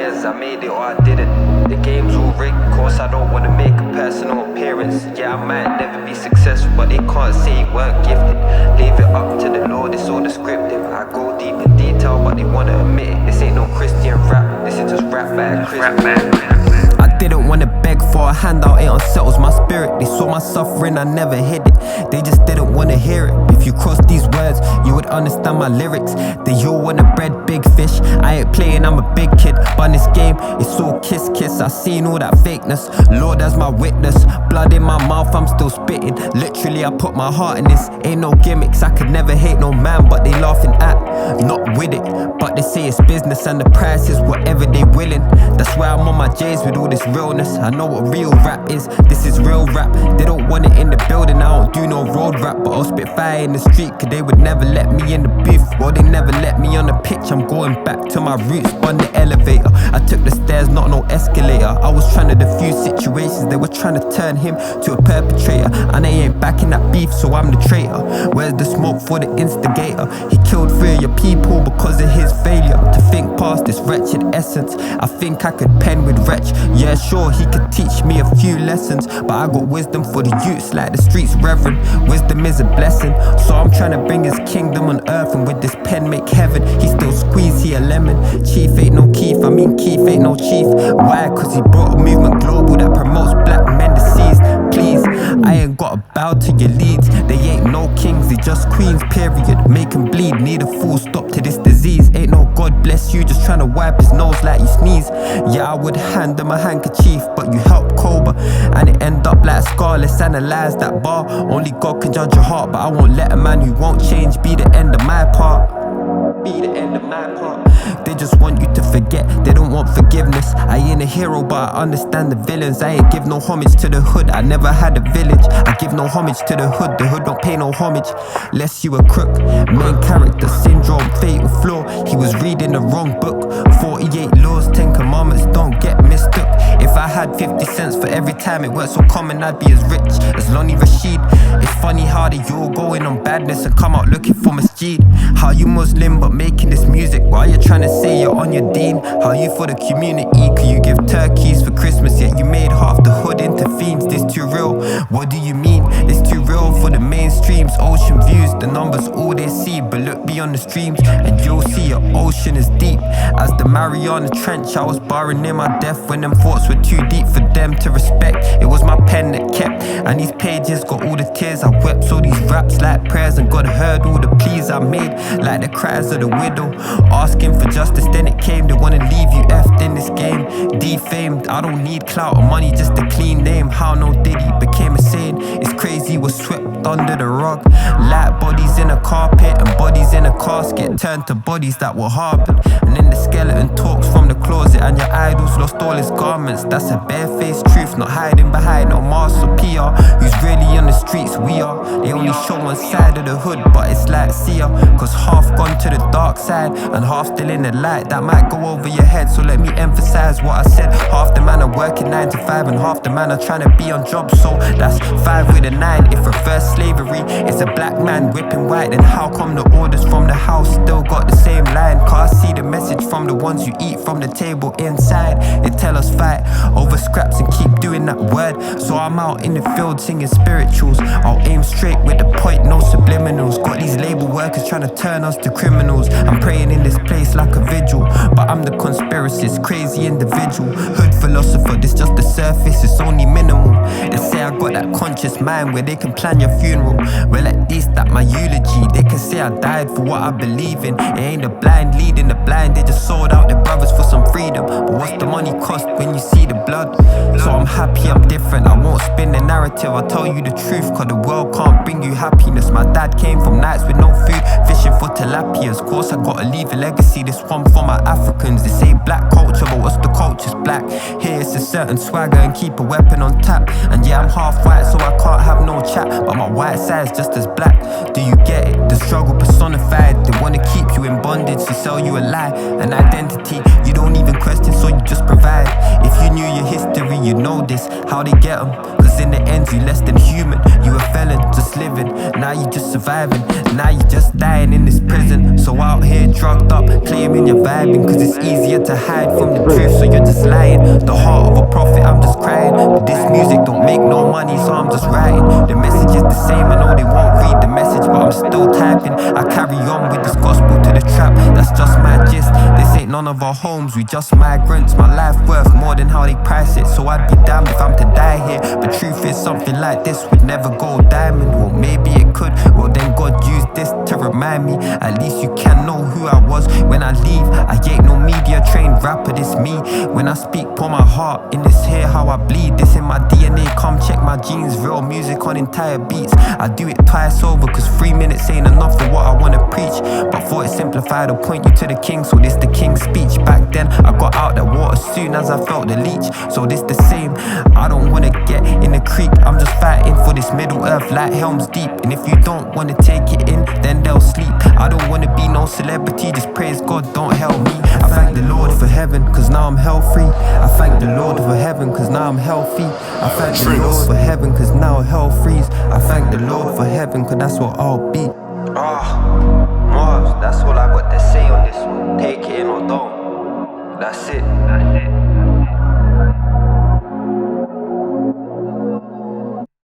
years, I made it or I didn't. The game's all rigged, course I don't wanna make a personal appearance. Yeah, I might never be successful, but they can't say you weren't gifted. Leave it up to the Lord, it's all descriptive. I go deep in detail, but they wanna admit it. This ain't no Christian rap, this is just rap bad Christian. I didn't wanna beg for a handout, it unsettles my spirit. They saw my suffering, I never hid it. They just didn't wanna hear it. If you cross these words, you would understand my lyrics. They all wanna bread big fish. I ain't playing, I'm a big kid. But in this game, it's all kiss kiss. I seen all that fakeness, Lord as my witness. Blood in my mouth, I'm still spitting. Literally, I put my heart in this. Ain't no gimmicks, I could never hate no man, but they laughing at, not with it. But they say it's business and the price is whatever they willing. That's why I'm on my J's with all this realness. I know what real rap is, this is real rap. They don't want it in the building, I don't do no road rap. But I'll spit fire in the street, cause they would never let me in the booth. Well, they never let me on the pitch, I'm going back to my roots. On the elevator, I took the stairs, not no escalator. I was trying to defuse situations, they were trying to turn him to a perpetrator. And they ain't backing that beef, so I'm the traitor. Where's the smoke for the instigator? He killed 3 of your people because of his failure to think past this wretched essence. I think I could pen with wretch. Yeah, sure, he could teach me a few lessons, but I got wisdom for the youths like the streets reverend. Wisdom is a blessing, so I'm trying to bring his kingdom on earth, and with this pen make heaven. He still squeeze, he a lemon. Chief ain't no Keith, I mean Keith ain't no chief. Why? Cause he brought a movement global that promotes black men deceased. Please, I ain't gotta bow to your leads. They ain't no kings, they just queens, period. Make 'em bleed, need a full stop to this disease. Ain't no God bless you, just trying to wipe his nose like you sneeze. Yeah, I would hand him a handkerchief, but you helped Cobra, and it end up like a scar. Let's analyze that bar. Only God can judge your heart, but I won't let a man who won't change be the end of my part. Be the end of my part. They just want you to forget, they don't want forgiveness. I ain't a hero, but I understand the villains. I ain't give no homage to the hood, I never had a village. I give no homage to the hood don't pay no homage. Less you a crook, main character syndrome, fatal flaw. He was reading the wrong book. 48 laws, 10 commandments, don't get mistook. If I had 50 cents for every time it weren't so common, I'd be as rich as Lonnie Rashid. It's funny how they all going on badness and come out looking for masjid. How you Muslim but making this music while you're trying to say you're on your deen? How you for the community? Could you give turkeys for Christmas, yet you made half the hood into fiends? This too real, what do you mean? It's too real for the mainstreams. Ocean views, the numbers all they see, but look beyond the streams and you'll see your ocean is deep as the Mariana Trench. I was barring in my death when them thoughts were too deep for them to respect. It was my pen that kept, and these pages got all the tears I wept. So these raps like prayers, and God heard all the pleas I made, like the cries of the widow asking for justice. Then it came, they wanna leave you effed in this game, defamed. I don't need clout or money, just a clean name. How no Diddy became a saying, it's crazy, was swept under the rug. Like bodies in a carpet and bodies in a casket turned to bodies that were harbored. And then the skeleton talks from the closet, and your idols lost all his garments. That's a barefaced truth, not hiding behind no mask or PR. Who's really on the streets? We are. They only show one side of the hood, but it's like see ya. Cause half gone to the dark side and half still in the light. That might go over your head, so let me emphasize what I said. Half the man are working 9 to 5 and half the man are trying to be on jobs. So that's 5 with a 9. If reverse slavery is a black man whipping white, then how come the orders from the house still got the same line? Cause I see the message from the ones you eat from the table inside. They tell us fight over scraps and keep doing that word. So I'm out in the field singing spirituals. I'll aim straight with the point, no subliminals. Got these label workers trying to turn us to criminals. I'm praying in this place like a vigil, but I'm the conspiracist, crazy individual. Hood philosopher, this just the surface, it's only minimal. They say I got that conscious mind where they can plan your funeral. Well, at least at my eulogy, they can say I died for what I believe in. It ain't the blind leading the blind, they just sold out their brothers for some freedom. But what's the money cost when you see the blood? So I'm happy I'm different, I won't spin the narrative, I'll tell you the truth. Cause the world can't bring you happiness. My dad came from nights with no food, fishing for tilapias. Course I gotta leave a legacy, this one for my Africans. They say black culture, but what's the culture's black? Here it's a certain swagger and keep a weapon on tap. And yeah, I'm half white, so I can't have no chat, but my white side's just as black. Do you get it? The struggle personified. They wanna keep you in bondage, to sell you a lie, an identity you don't even question, so you just provide. If you knew your history, you'd know this, how they get them. Cause in the end, you less than human. You a felon, just living. Now you just surviving, now you just dying in this prison. So out here drugged up, claiming you're vibing, cause it's easier to hide from the truth, so you're just lying. The heart of a prophet, I'm just crying. But this music don't make no money, so I'm just writing. The message is the same, I know they won't read the message, but I'm still typing. I carry on with this gospel to the trap, that's just my gist. This ain't none of our homes, we just migrants. My life worth more than how they price it, so I'd be damned if I'm to die here. But truth is, something like this would never go diamond. Well, maybe it could, well then God used this to remind me. At least you can know who I was when I leave. I ain't no media trained rapper, this me. When I speak, pour my heart in this here, how I bleed. This in my DNA, come check my genes. Real music on entire beats. I do it twice over, cause 3 minutes ain't enough for what I wanna preach. But for it simplified, I'll point you to the king, so this the king's speech. Back then, I got out that water soon as I felt the leech. So this the same, I don't wanna get in the creek. I'm just fighting for this middle earth like Helm's Deep. And if you don't wanna take it in, then they'll sleep. I don't wanna be no celebrity, just praise God, don't help me. I thank the Lord for heaven, cause now I'm hell free. I thank the Lord for heaven, cause now I'm healthy. I thank the Lord for heaven, cause now hell frees. I thank the Lord for heaven, cause that's what I'll be.